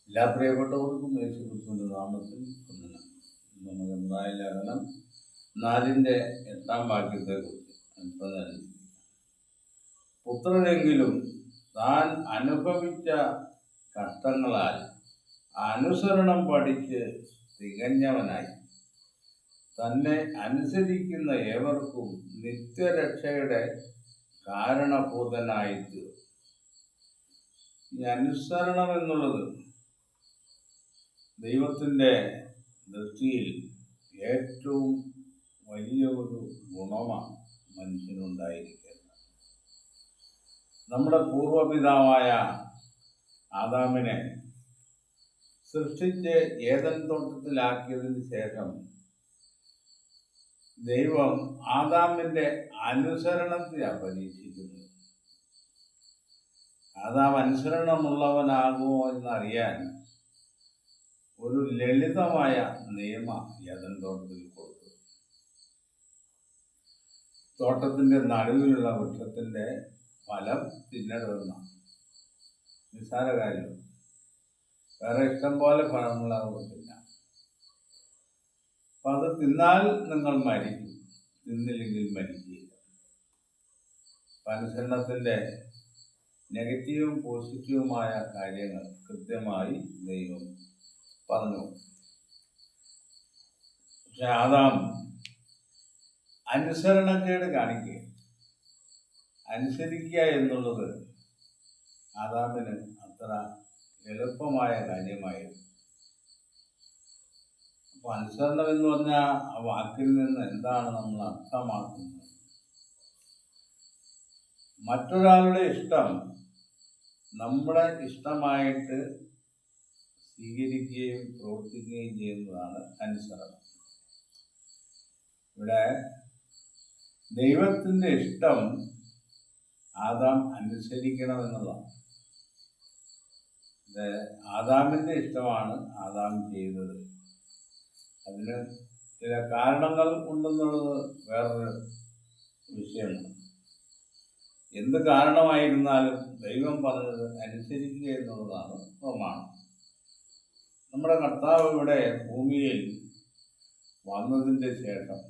എല്ലാ പ്രിയപ്പെട്ടവർക്കും യേശുക്രിസ്തുവിന്റെ നാമത്തിൽ വന്ദനം. നമുക്ക് എബ്രായ ലേഖനം 4:8 വാക്യത്തെക്കുറിച്ച് അല്പനേരം ചിന്തിക്കാം. പുത്രനെങ്കിലും താൻ അനുഭവിച്ച കഷ്ടങ്ങളാൽ അനുസരണം പഠിച്ച് തികഞ്ഞവനായി തന്നെ അനുസരിക്കുന്ന ഏവർക്കും നിത്യരക്ഷയുടെ കാരണഭൂതനായി തീർന്നു. ഈ അനുസരണം എന്നുള്ളത് ദൈവത്തിൻ്റെ ദൃഷ്ടിയിൽ ഏറ്റവും വലിയ ഒരു ഗുണമാണ് മനുഷ്യനുണ്ടായിരിക്കുന്നത്. നമ്മുടെ പൂർവപിതാവായ ആദാമിനെ സൃഷ്ടിച്ച് ഏദൻ തോട്ടത്തിലാക്കിയതിന് ശേഷം ദൈവം ആദാമിൻ്റെ അനുസരണത്തെയാണ് പരീക്ഷിക്കുന്നത്. ആദാം അനുസരണമുള്ളവനാകുമോ എന്നറിയാൻ ഒരു ലളിതമായ നിയമം ഏദൻ തോട്ടത്തിൽ കൊടുത്തു. തോട്ടത്തിൻ്റെ നടുവിലുള്ള വൃക്ഷത്തിൻ്റെ ഫലം തിന്നരുതെന്നാണ്. നിസ്സാര കാര്യം. വേറെ ഇഷ്ടം പോലെ ഫലങ്ങളാകുന്നില്ല. അപ്പം അത് തിന്നാൽ നിങ്ങൾ മരിക്കും, തിന്നില്ലെങ്കിൽ മരിക്കില്ല. അനുസരണത്തിൻ്റെ നെഗറ്റീവും പോസിറ്റീവുമായ കാര്യങ്ങൾ കൃത്യമായി ദൈവം പറഞ്ഞു. പക്ഷെ ആദാം അനുസരണക്കേട് കാണിക്കുക, അനുസരിക്കുക എന്നുള്ളത് ആദാമിന് അത്ര എളുപ്പമായ കാര്യമായിരുന്നു. അപ്പൊ അനുസരണം എന്ന് പറഞ്ഞാൽ ആ വാക്കിൽ നിന്ന് എന്താണ് നമ്മൾ അർത്ഥമാക്കുന്നത്? മറ്റൊരാളുടെ ഇഷ്ടം നമ്മുടെ ഇഷ്ടമായിട്ട് സ്വീകരിക്കുകയും പ്രവർത്തിക്കുകയും ചെയ്യുന്നതാണ് അനുസരണം. ഇവിടെ ദൈവത്തിൻ്റെ ഇഷ്ടം ആദാം അനുസരിക്കണമെന്നുള്ളതാണ്. ഇത് ആദാമിൻ്റെ ഇഷ്ടമാണ് ആദാം ചെയ്തത്. അതിന് ചില കാരണങ്ങൾ ഉണ്ടെന്നുള്ളത് വേറൊരു വിഷയമാണ്. എന്ത് കാരണമായിരുന്നാലും ദൈവം പറഞ്ഞത് അനുസരിക്കുക എന്നുള്ളതാണ് പ്രമാണം. നമ്മുടെ കർത്താവ് ഇവിടെ ഭൂമിയിൽ വന്നതിൻ്റെ ശേഷം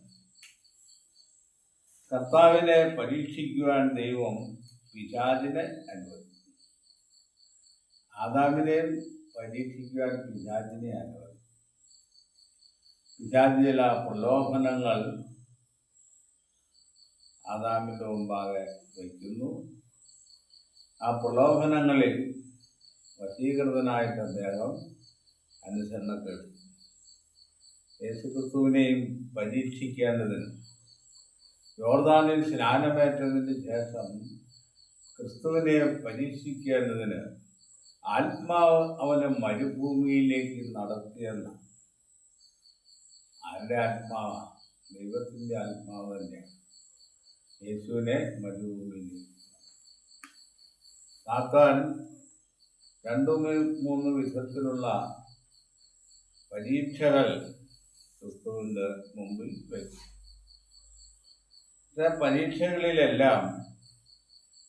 കർത്താവിനെ പരീക്ഷിക്കുവാൻ ദൈവം പിശാചിനെ അനുവദിച്ചു. ആദാമിനെയും പരീക്ഷിക്കുവാൻ പിശാചിനെ അനുവദിച്ചു. പിശാച് ചില പ്രലോഭനങ്ങൾ ആദാമിൻ്റെ മുമ്പാകെ വയ്ക്കുന്നു. ആ പ്രലോഭനങ്ങളിൽ വശീകൃതനായിട്ട് അദ്ദേഹം അനുസരണക്കേട്. യേശുക്രിസ്തുവിനെയും പരീക്ഷിക്കേണ്ടതിന് യോർദാനിൽ സ്നാനമേറ്റതിന് ശേഷം ക്രിസ്തുവിനെ പരീക്ഷിക്കേണ്ടതിന് ആത്മാവ് അവനെ മരുഭൂമിയിലേക്ക് നടത്തിയെന്ന ആരുടെ ആത്മാവാണ്? ദൈവത്തിൻ്റെ ആത്മാവ് തന്നെയാണ് യേശുവിനെ മരുഭൂമിയിലേക്ക്. സാത്താൻ 2-3 വിധത്തിലുള്ള പരീക്ഷകൾ ക്രിസ്തുവിൻ്റെ മുമ്പിൽ വയ്ക്കും. പക്ഷേ പരീക്ഷകളിലെല്ലാം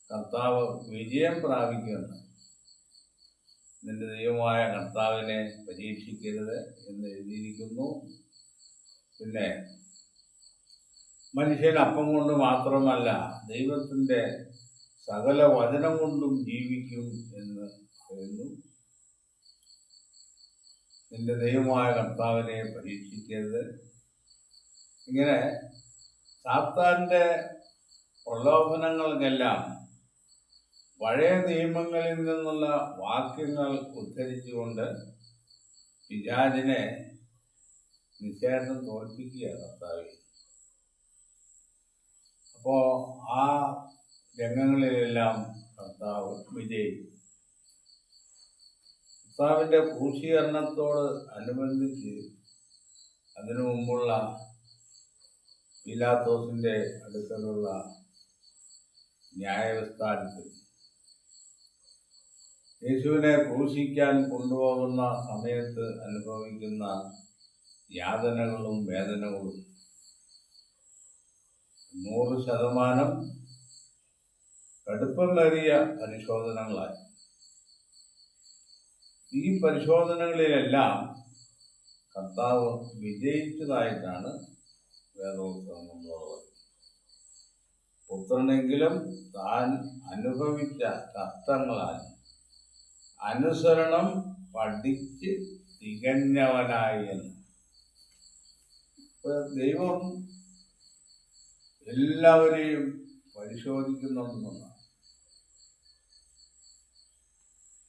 കർത്താവ് വിജയം പ്രാപിക്കുന്നു. നിന്റെ ദൈവമായ കർത്താവിനെ പരീക്ഷിക്കരുത് എന്ന് എഴുതിയിരിക്കുന്നു. പിന്നെ മനുഷ്യൻ അപ്പം കൊണ്ട് മാത്രമല്ല ദൈവത്തിൻ്റെ സകല വചനം കൊണ്ടും ജീവിക്കും എന്ന് പറയുന്നു. നിന്റെ ദൈവമായ കർത്താവിനെ പരീക്ഷിക്കരുത്. ഇങ്ങനെ സാത്താൻ്റെ പ്രലോഭനങ്ങൾക്കെല്ലാം പഴയ നിയമങ്ങളിൽ നിന്നുള്ള വാക്യങ്ങൾ ഉദ്ധരിച്ചുകൊണ്ട് പിശാചിനെ നിശേഷം തോൽപ്പിക്കുക കർത്താവ്. അപ്പോൾ ആ രംഗങ്ങളിലെല്ലാം കർത്താവ് വിജയിക്കും. കർത്താവിൻ്റെ ക്രൂശീകരണത്തോട് അനുബന്ധിച്ച് അതിനു മുമ്പുള്ള പീലാത്തോസിൻ്റെ അടുക്കലുള്ള ന്യായവിസ്താരത്തിൽ യേശുവിനെ ക്രൂശിക്കാൻ കൊണ്ടുപോകുന്ന സമയത്ത് അനുഭവിക്കുന്ന യാതനകളും വേദനകളും 100% കടുപ്പമേറിയ പരിശോധനകളായി. ഈ പരിശോധനകളിലെല്ലാം കർത്താവ് വിജയിച്ചതായിട്ടാണ് വേദപുസ്തകം നമ്മളോട് പറയുന്നത്. പുത്രനെങ്കിലും താൻ അനുഭവിച്ച കഷ്ടങ്ങളാൽ അനുസരണം പഠിച്ച് തികഞ്ഞവനായി എന്ന്. ദൈവം എല്ലാവരെയും പരിശോധിക്കുന്നുണ്ടെന്നാണ്.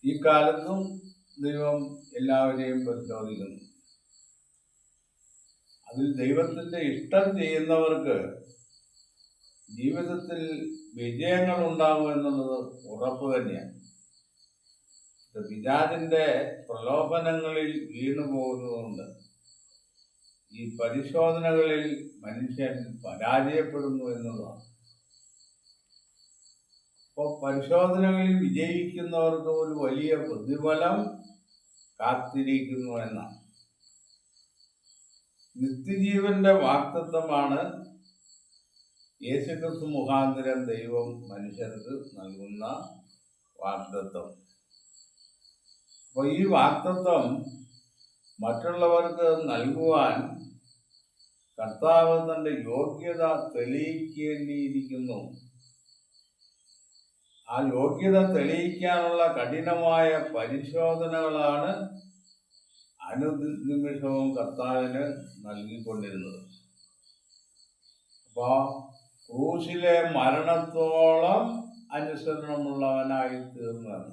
ഈ കാലത്തും ദൈവം എല്ലാവരെയും പരിശോധിക്കുന്നു. അതിൽ ദൈവത്തിൻ്റെ ഇഷ്ടം ചെയ്യുന്നവർക്ക് ജീവിതത്തിൽ വിജയങ്ങൾ ഉണ്ടാകും എന്നുള്ളത് ഉറപ്പ് തന്നെയാണ്. പിതാവിൻ്റെ പ്രലോഭനങ്ങളിൽ വീണു പോകുന്നതുകൊണ്ട് ഈ പരിശോധനകളിൽ മനുഷ്യൻ പരാജയപ്പെടുന്നു എന്നുള്ളതാണ്. അപ്പോൾ പരിശോധനകളിൽ വിജയിക്കുന്നവർക്ക് ഒരു വലിയ പ്രതിഫലം കാത്തിരിക്കുന്നു എന്നാണ്. നിത്യജീവന്റെ വാഗ്ദത്തമാണ് യേശുക്രിസ്തു മുഖാന്തരം ദൈവം മനുഷ്യർക്ക് നൽകുന്ന വാഗ്ദത്തം. അപ്പോൾ ഈ വാഗ്ദത്തം മറ്റുള്ളവർക്ക് നൽകുവാൻ കർത്താവ് തൻ്റെ യോഗ്യത തെളിയിക്കേണ്ടിയിരിക്കുന്നു. ആ യോഗ്യത തെളിയിക്കാനുള്ള കഠിനമായ പരിശോധനകളാണ് അനുനിമിഷവും കർത്താവിന് നൽകിക്കൊണ്ടിരുന്നത്. അപ്പോൾ ക്രൂശിലെ മരണത്തോളം അനുസരണമുള്ളവനായി തീർന്നതാണ്.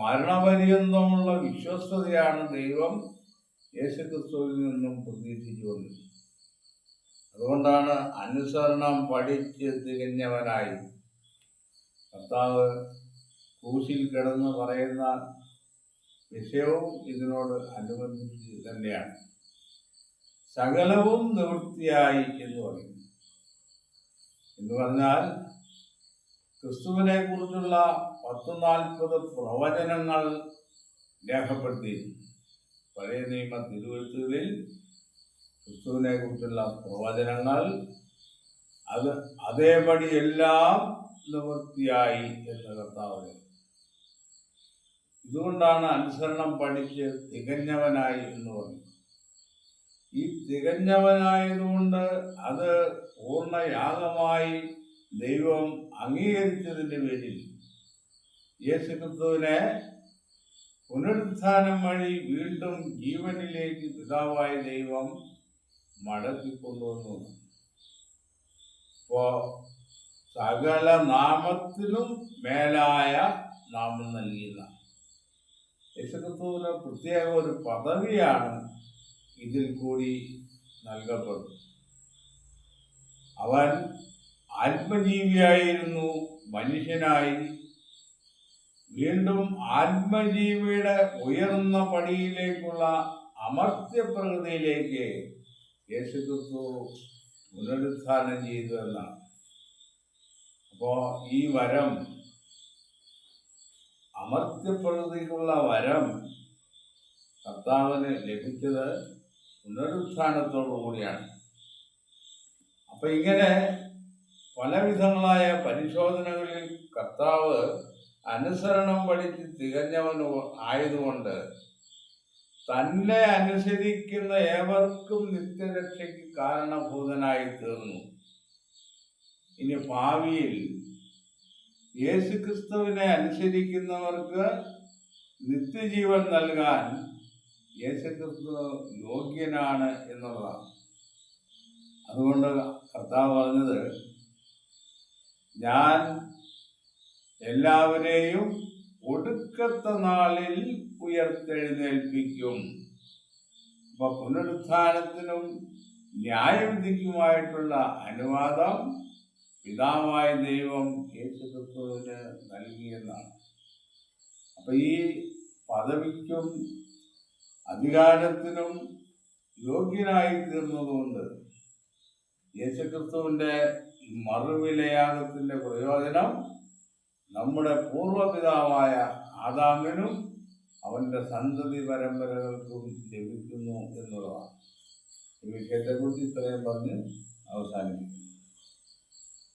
മരണപര്യന്തമുള്ള വിശ്വസ്തതയാണ് ദൈവം യേശുക്രിസ്തുവിൽ നിന്നും പ്രതീക്ഷിച്ചുകൊണ്ടിരുന്നത്. അതുകൊണ്ടാണ് അനുസരണം പഠിച്ച് തികഞ്ഞവനായി കർത്താവ് ക്രൂശിൽ കിടന്ന് പറയുന്ന വിഷയവും ഇതിനോട് അനുബന്ധിച്ച് തന്നെയാണ്. സകലവും നിവൃത്തിയായി എന്ന് പറയുന്നു. എന്ന് പറഞ്ഞാൽ ക്രിസ്തുവിനെ കുറിച്ചുള്ള 140 പ്രവചനങ്ങൾ രേഖപ്പെടുത്തിയിരുന്നു. പഴയ നിയമ തിരുവെഴുത്തുകളിൽ ക്രിസ്തുവിനെ കുറിച്ചുള്ള പ്രവചനങ്ങൾ അത് അതേപടി എല്ലാം നിവൃത്തിയായി എന്ന് കർത്താവ്. ഇതുകൊണ്ടാണ് അനുസരണം പഠിച്ച് തികഞ്ഞവനായി എന്ന് പറയുന്നത്. ഈ തികഞ്ഞവനായതുകൊണ്ട് അത് പൂർണ്ണയാഗമായി ദൈവം അംഗീകരിച്ചതിൻ്റെ പേരിൽ യേശുക്രിസ്തുവിനെ പുനരുത്ഥാനം വഴി വീണ്ടും ജീവനിലേക്ക് പിതാവായ ദൈവം മടക്കിക്കൊണ്ടുവന്നു. ഇപ്പോൾ സകല നാമത്തിലും മേലായ നാമം നൽകിയില്ല. യേശുക്രിസ്തുവിന് പ്രത്യേക ഒരു പദവിയാണ് ഇതിൽ കൂടി നൽകപ്പെടുന്നത്. അവൻ ആത്മജീവിയായിരുന്നു, മനുഷ്യനായി വീണ്ടും ആത്മജീവിയുടെ ഉയർന്ന പടിയിലേക്കുള്ള അമർത്യപ്രകൃതിയിലേക്ക് യേശുക്രിസ്തു പുനരുത്ഥാനം ചെയ്തു എന്നാണ്. അപ്പോൾ ഈ വരം, അമർത്യപ്രകൃതിക്കുള്ള വരം കർത്താവിന് ലഭിച്ചത് പുനരുത്ഥാനത്തോടു കൂടിയാണ്. അപ്പം ഇങ്ങനെ പലവിധങ്ങളായ പരിശോധനകളിൽ കർത്താവ് അനുസരണം പഠിച്ച് തികഞ്ഞവൻ ആയതുകൊണ്ട് തന്നെ അനുസരിക്കുന്ന ഏവർക്കും നിത്യരക്ഷയ്ക്ക് കാരണഭൂതനായി തീർന്നു. ഇനി ഭാവിയിൽ യേശുക്രിസ്തുവിനെ അനുസരിക്കുന്നവർക്ക് നിത്യജീവൻ നൽകാൻ യേശുക്രിസ്തു യോഗ്യനാണ് എന്നുള്ളതാണ്. അതുകൊണ്ട് കർത്താവ് പറഞ്ഞത്, ഞാൻ എല്ലാവരെയും ഒടുക്കത്തെ നാളിൽ ഉയർത്തെഴുന്നേൽപ്പിക്കും. അപ്പൊ പുനരുത്ഥാനത്തിനും ന്യായവിധിക്കുമായിട്ടുള്ള അനുവാദം പിതാവായ ദൈവം യേശുക്രിസ്തുവിന് നൽകിയെന്നാണ്. അപ്പൊ ഈ പദവിക്കും അധികാരത്തിനും യോഗ്യനായി തീർന്നതുകൊണ്ട് യേശുക്രിസ്തുവിൻ്റെ മറുവിലയാഗത്തിൻ്റെ പ്രയോജനം നമ്മുടെ പൂർവ്വപിതാവായ ആദാമിനും അവൻ്റെ സന്തതി പരമ്പരകൾക്കും ലഭിക്കുന്നു എന്നുള്ളതാണ്. ഈ വിഷയത്തെക്കുറിച്ച് ഇത്രയും പറഞ്ഞ് അവസാനിപ്പിക്കുന്നു.